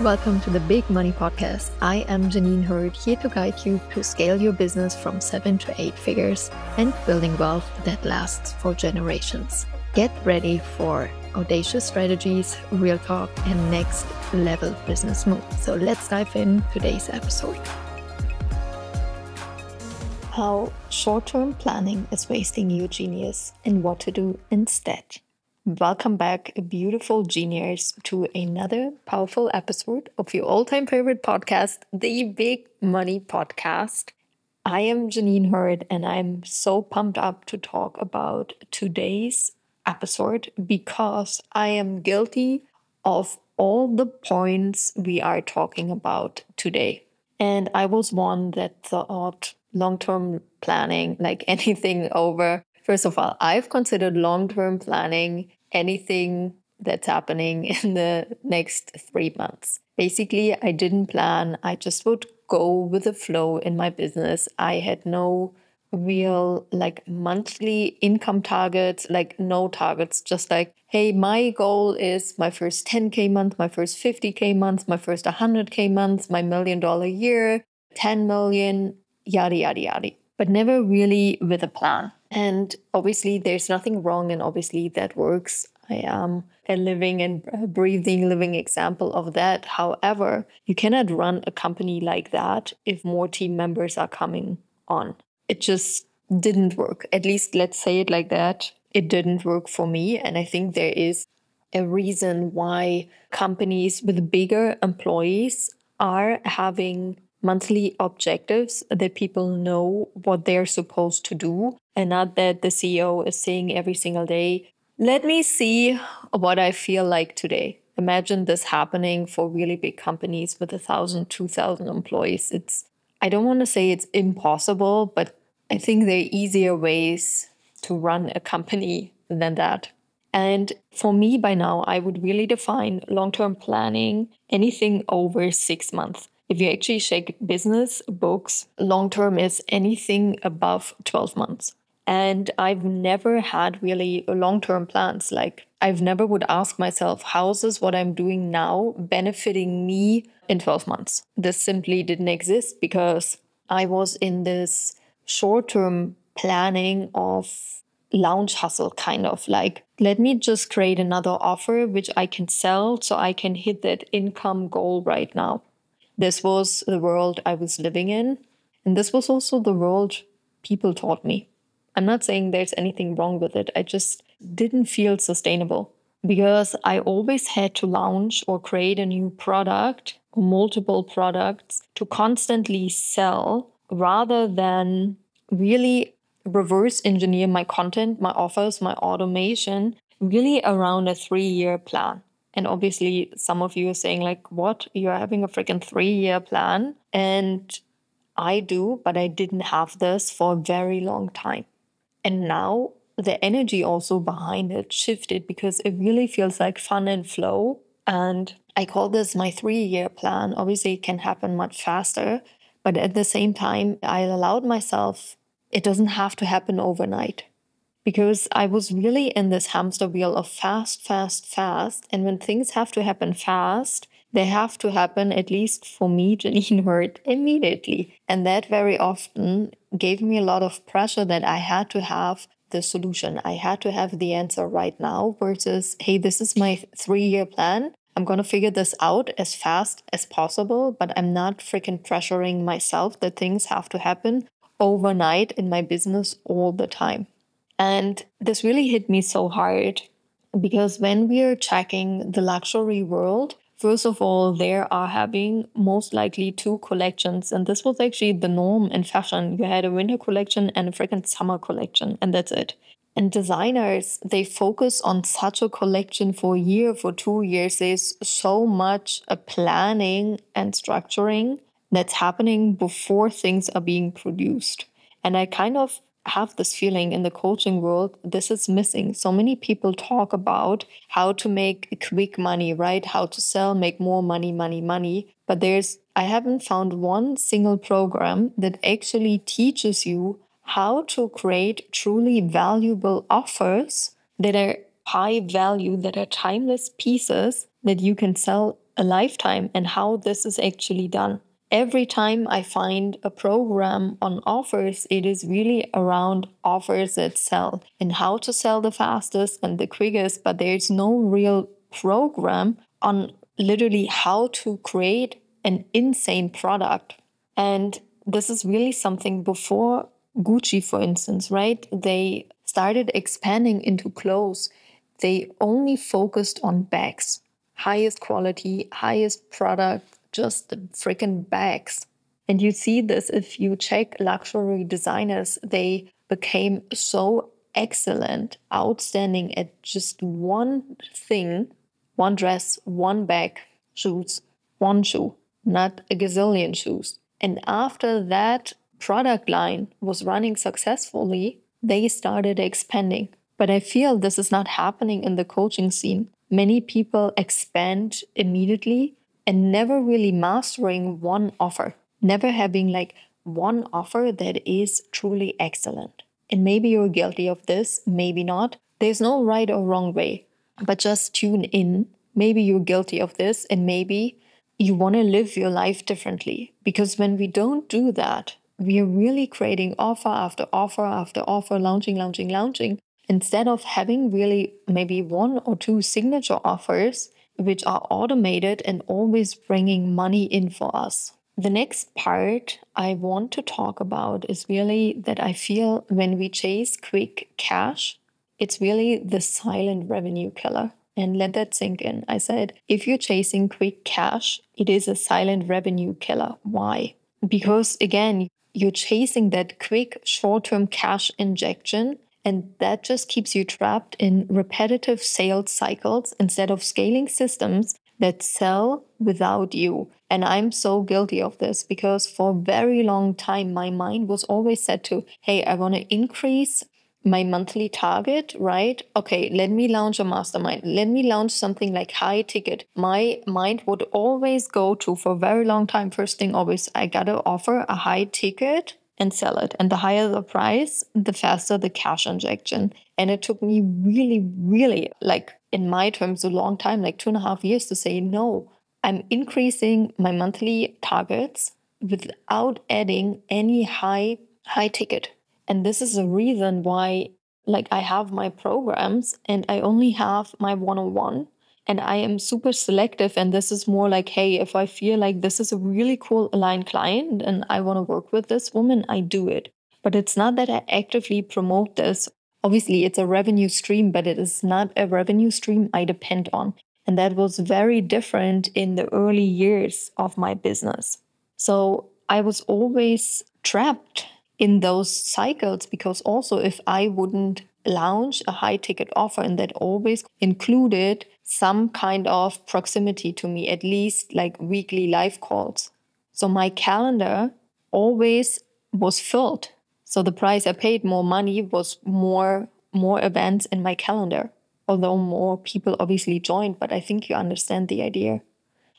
Welcome to the Big Money Podcast. I am Janine Hurd, here to guide you to scale your business from 7 to 8 figures and building wealth that lasts for generations. Get ready for audacious strategies, real talk, and next level business moves. So let's dive in today's episode. How short-term planning is wasting your genius and what to do instead. Welcome back, beautiful genius, to another powerful episode of your all-time favorite podcast, the Big Money Podcast. I am Janine Hurd, and I'm so pumped up to talk about today's episode because I am guilty of all the points we are talking about today. And I was one that thought long-term planning, like anything over. First of all, I've considered long-term planning anything that's happening in the next 3 months. Basically, I didn't plan. I just would go with the flow in my business. I had no real monthly income targets, no targets, just hey, my goal is my first 10K month, my first 50K month, my first 100K month, my $1 million year, 10 million, yada, yada, yada. But never really with a plan. And obviously there's nothing wrong, and obviously that works. I am a living and breathing living example of that. However, you cannot run a company like that if more team members are coming on. It just didn't work. At least let's say it like that. It didn't work for me. And I think there is a reason why companies with bigger employees are having monthly objectives that people know what they're supposed to do, and not that the CEO is saying every single day, let me see what I feel like today. Imagine this happening for really big companies with 1,000, 2,000 employees. I don't want to say it's impossible, but I think there are easier ways to run a company than that. And for me, by now, I would really define long-term planning anything over 6 months. If you actually check business books, long-term is anything above 12 months. And I've never had really long-term plans. I've never would ask myself, how is this what I'm doing now benefiting me in 12 months? This simply didn't exist because I was in this short-term planning of launch hustle, kind of let me just create another offer which I can sell so I can hit that income goal right now. This was the world I was living in. And this was also the world people taught me. I'm not saying there's anything wrong with it. I just didn't feel sustainable because I always had to launch or create a new product or multiple products to constantly sell rather than really reverse engineer my content, my offers, my automation, really around a 3-year plan. And obviously, some of you are saying what? You're having a freaking 3-year plan? And I do, but I didn't have this for a very long time. And now the energy also behind it shifted because it really feels like fun and flow. And I call this my 3-year plan. Obviously, it can happen much faster. But at the same time, I allowed myself, it doesn't have to happen overnight. Because I was really in this hamster wheel of fast, fast, fast. And when things have to happen fast, they have to happen, at least for me, Janine Hurd, immediately. And that very often gave me a lot of pressure that I had to have the solution. I had to have the answer right now versus, hey, this is my 3-year plan. I'm going to figure this out as fast as possible, but I'm not freaking pressuring myself that things have to happen overnight in my business all the time. And this really hit me so hard because when we are checking the luxury world, first of all, they are having most likely 2 collections. And this was actually the norm in fashion. You had a winter collection and a freaking summer collection, and that's it. And designers, they focus on such a collection for a year, for 2 years. There's so much planning and structuring that's happening before things are being produced. And I kind of have this feeling in the coaching world, this is missing. So many people talk about how to make quick money, right? How to sell, make more money, money, money. But I haven't found one single program that actually teaches you how to create truly valuable offers that are high value, that are timeless pieces that you can sell a lifetime and how this is actually done. Every time I find a program on offers, it is really around offers that sell and how to sell the fastest and the quickest, but there's no real program on literally how to create an insane product. And this is really something before Gucci, for instance, right? They started expanding into clothes. They only focused on bags, highest quality, highest product, just the freaking bags. And you see this if you check luxury designers, they became so excellent, outstanding at just one thing, one dress, one bag, shoes, one shoe, not a gazillion shoes. And after that product line was running successfully, they started expanding. But I feel this is not happening in the coaching scene. Many people expand immediately and never really mastering one offer, never having like one offer that is truly excellent. And maybe you're guilty of this, maybe not. There's no right or wrong way, but just tune in. Maybe you're guilty of this, and maybe you want to live your life differently. Because when we don't do that, we are really creating offer after offer after offer, launching, instead of having really maybe one or two signature offers, which are automated and always bringing money in for us. The next part I want to talk about is really that I feel when we chase quick cash, it's really the silent revenue killer. And let that sink in. I said, if you're chasing quick cash, it is a silent revenue killer. Why? Because again, you're chasing that quick short-term cash injection, and that just keeps you trapped in repetitive sales cycles instead of scaling systems that sell without you. And I'm so guilty of this because for a very long time, my mind was always set to, hey, I want to increase my monthly target, right? Okay, let me launch a mastermind. Let me launch something like high ticket. My mind would always go to, for a very long time, first thing always, I gotta offer a high ticket and sell it. And the higher the price, the faster the cash injection. And it took me really, like in my terms, a long time, like 2.5 years to say, no, I'm increasing my monthly targets without adding any high ticket. And this is a reason why, like, I have my programs and I only have my one-on-one, and I am super selective. And this is more like, hey, if I feel like this is a really cool aligned client and I want to work with this woman, I do it. But it's not that I actively promote this. Obviously, it's a revenue stream, but it is not a revenue stream I depend on. And that was very different in the early years of my business. So I was always trapped in those cycles, because also if I wouldn't launch a high ticket offer, and that always included some kind of proximity to me, at least like weekly live calls. So my calendar always was filled. So the price I paid, more money, was more events in my calendar, although more people obviously joined, but I think you understand the idea.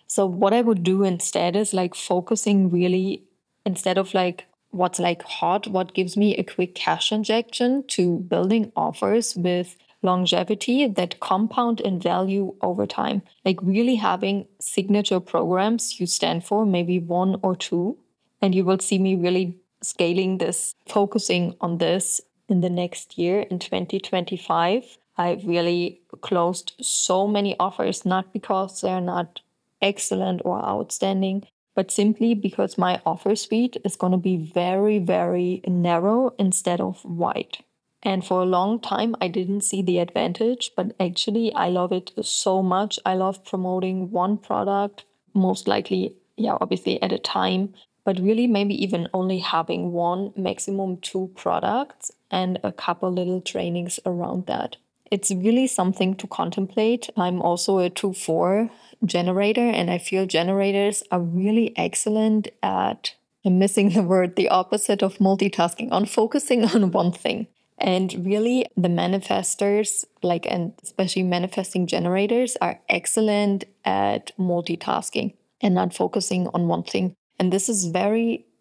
So what I would do instead is like focusing really, instead of like what's like hot, what gives me a quick cash injection, to building offers with longevity that compound in value over time. Like really having signature programs you stand for, maybe one or two. And you will see me really scaling this, focusing on this in the next year, in 2025. I really closed so many offers, not because they're not excellent or outstanding, but simply because my offer suite is going to be very, very narrow instead of wide. And for a long time, I didn't see the advantage, but actually I love it so much. I love promoting one product, most likely, obviously at a time, but really maybe even only having one, maximum two products and a couple little trainings around that. It's really something to contemplate. I'm also a 2/4 generator, and I feel generators are really excellent at, I'm missing the word, the opposite of multitasking, on focusing on one thing. And really the manifestors, like, and especially manifesting generators, are excellent at multitasking and not focusing on one thing. And this is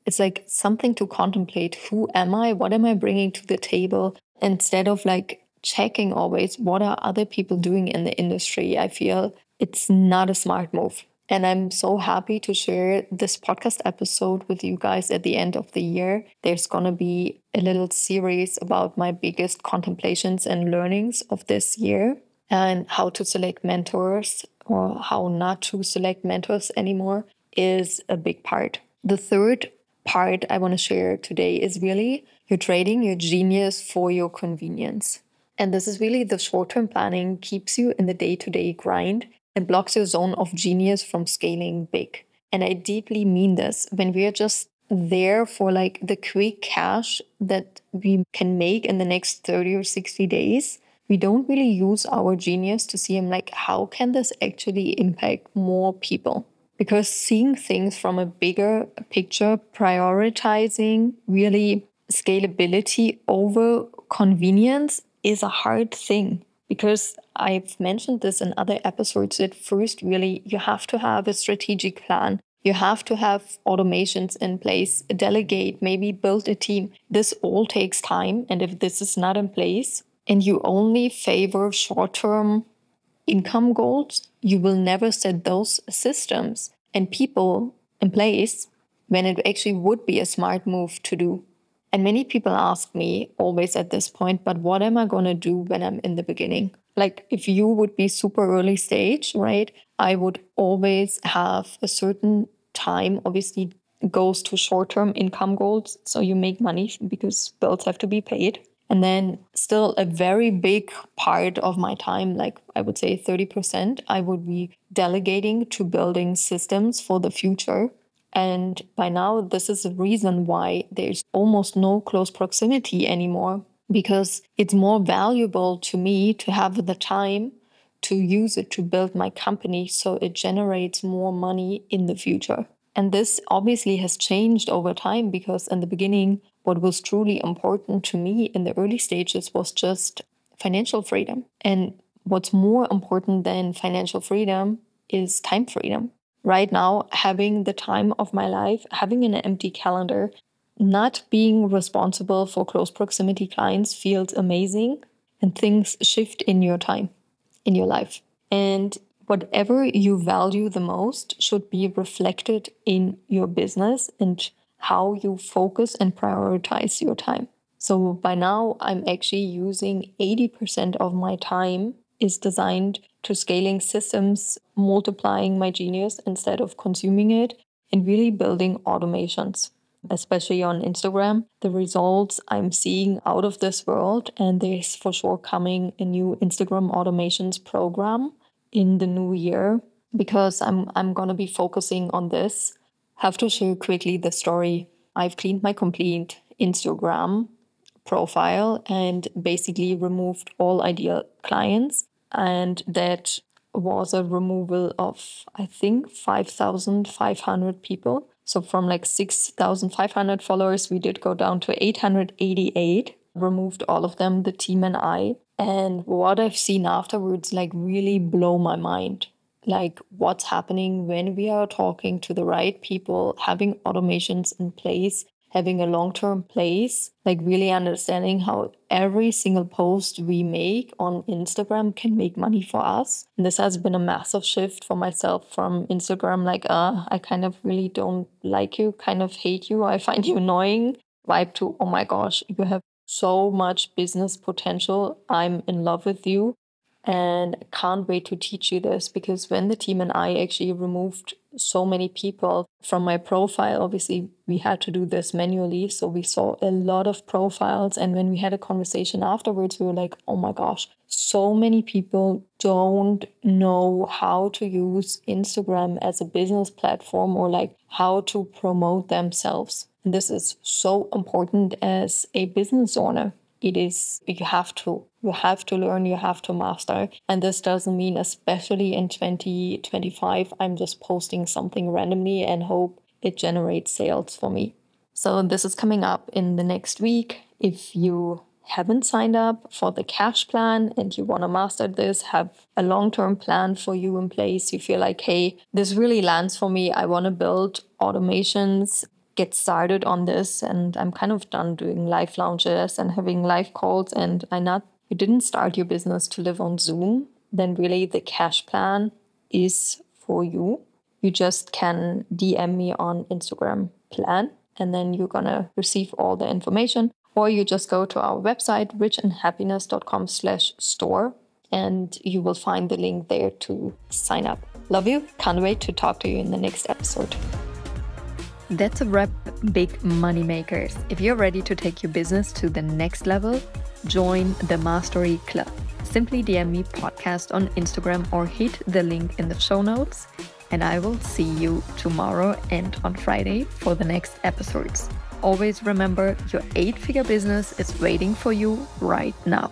it's like something to contemplate. Who am I? What am I bringing to the table? Instead of like checking always what are other people doing in the industry, I feel it's not a smart move. And I'm so happy to share this podcast episode with you guys at the end of the year. There's going to be a little series about my biggest contemplations and learnings of this year and how to select mentors or how not to select mentors anymore is a big part. The third part I want to share today is really you're trading your genius for your convenience. And this is really the short-term planning keeps you in the day-to-day grind and blocks your zone of genius from scaling big. And I deeply mean this when we are just there for like the quick cash that we can make in the next 30 or 60 days. We don't really use our genius to see like, how can this actually impact more people? Because seeing things from a bigger picture, prioritizing really scalability over convenience is a hard thing. Because I've mentioned this in other episodes that first, really, you have to have a strategic plan. You have to have automations in place, delegate, maybe build a team. This all takes time. And if this is not in place and you only favor short-term income goals, you will never set those systems and people in place when it actually would be a smart move to do. And many people ask me always at this point, but what am I going to do when I'm in the beginning? Like if you would be super early stage, right? I would always have a certain time, obviously goes to short-term income goals. So you make money because bills have to be paid. And then still a very big part of my time, like I would say 30%, I would be delegating to building systems for the future. And by now, this is the reason why there's almost no close proximity anymore, because it's more valuable to me to have the time to use it to build my company so it generates more money in the future. And this obviously has changed over time because in the beginning, what was truly important to me in the early stages was just financial freedom. And what's more important than financial freedom is time freedom. Right now, having the time of my life, having an empty calendar, not being responsible for close proximity clients feels amazing, and things shift in your time, in your life. And whatever you value the most should be reflected in your business and how you focus and prioritize your time. So by now, I'm actually using 80% of my time is designed to scaling systems, multiplying my genius instead of consuming it, and really building automations, especially on Instagram. The results I'm seeing out of this world, and there's for sure coming a new Instagram automations program in the new year because I'm going to be focusing on this. Have to share quickly the story. I've cleaned my complete Instagram profile and basically removed all ideal clients. And that was a removal of, I think, 5,500 people. So from like 6,500 followers, we did go down to 888, removed all of them, the team and I. And what I've seen afterwards, like really blow my mind. Like what's happening when we are talking to the right people, having automations in place, having a long-term place, like really understanding how every single post we make on Instagram can make money for us. And this has been a massive shift for myself from Instagram, like, I kind of really don't like you, kind of hate you, I find you annoying, vibe to, oh my gosh, you have so much business potential, I'm in love with you. And can't wait to teach you this because when the team and I actually removed so many people from my profile, obviously we had to do this manually. So we saw a lot of profiles. And when we had a conversation afterwards, we were like, oh my gosh, so many people don't know how to use Instagram as a business platform or like how to promote themselves. And this is so important as a business owner. It is, you have to learn, you have to master. And this doesn't mean, especially in 2025, I'm just posting something randomly and hope it generates sales for me. So this is coming up in the next week. If you haven't signed up for the cash plan and you want to master this, have a long-term plan for you in place, you feel like, hey, this really lands for me. I want to build automations, get started on this, and I'm kind of done doing live launches and having live calls, and you didn't start your business to live on Zoom, then really the cash plan is for you. you just can DM me on Instagram plan, and then you're gonna receive all the information. Or you just go to our website, richandhappiness.com/store, and you will find the link there to sign up. Love you. Can't wait to talk to you in the next episode. That's a wrap, big money makers. If you're ready to take your business to the next level, join the Mastery Club. Simply DM me podcast on Instagram or hit the link in the show notes, and I will see you tomorrow and on Friday for the next episodes. Always remember, your 8-figure business is waiting for you right now.